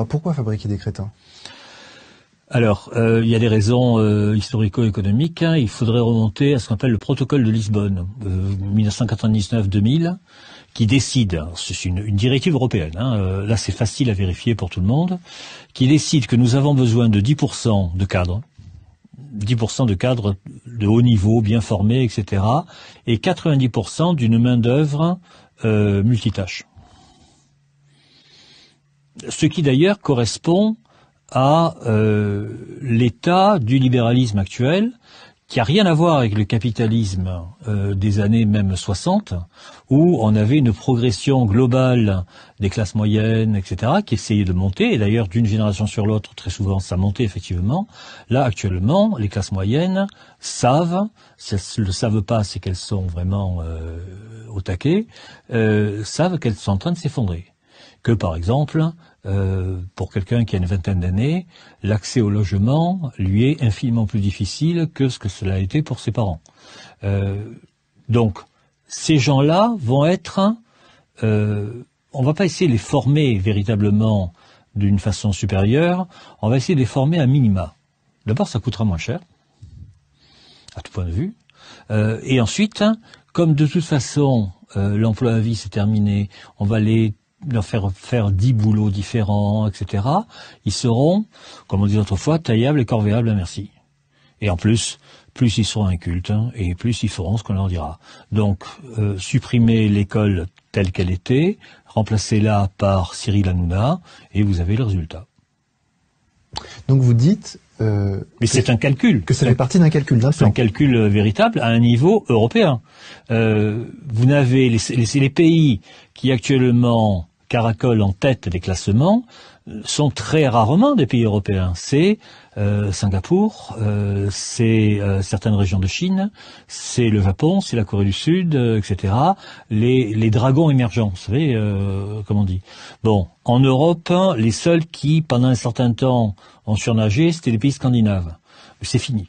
Alors pourquoi fabriquer des crétins? Alors, il y a des raisons historico-économiques. Il faudrait remonter à ce qu'on appelle le protocole de Lisbonne, 1999-2000, qui décide, c'est une directive européenne, là c'est facile à vérifier pour tout le monde, qui décide que nous avons besoin de 10% de cadres, 10% de cadres de haut niveau, bien formés, etc., et 90% d'une main-d'œuvre multitâche. Ce qui d'ailleurs correspond à l'état du libéralisme actuel, qui a rien à voir avec le capitalisme des années même 60, où on avait une progression globale des classes moyennes, etc., qui essayait de monter, et d'ailleurs d'une génération sur l'autre, très souvent, ça montait effectivement. Là, actuellement, les classes moyennes savent, si elles ne le savent pas, c'est qu'elles sont vraiment au taquet, savent qu'elles sont en train de s'effondrer. Que par exemple, pour quelqu'un qui a une vingtaine d'années, l'accès au logement lui est infiniment plus difficile que ce que cela a été pour ses parents. Donc, ces gens-là vont être... on va pas essayer de les former véritablement d'une façon supérieure, on va essayer de les former à minima. D'abord, ça coûtera moins cher, à tout point de vue. Et ensuite, comme de toute façon, l'emploi à vie c'est terminé, on va leur faire 10 boulots différents, etc. Ils seront, comme on dit autrefois, taillables et corvéables à merci. Et en plus ils seront incultes, et plus ils feront ce qu'on leur dira. Donc, supprimer l'école telle qu'elle était, remplacez-la par Cyril Hanouna, et vous avez le résultat. Donc vous dites... mais c'est un calcul. Que ça fait partie d'un calcul, d'un plan. C'est un calcul véritable à un niveau européen. Vous n'avez les pays qui actuellement caracolent en tête des classements sont très rarement des pays européens. C'est Singapour, c'est certaines régions de Chine, c'est le Japon, c'est la Corée du Sud, etc. Les dragons émergents, vous savez, comme on dit. Bon, en Europe, les seuls qui, pendant un certain temps, ont surnagé, c'était les pays scandinaves. C'est fini.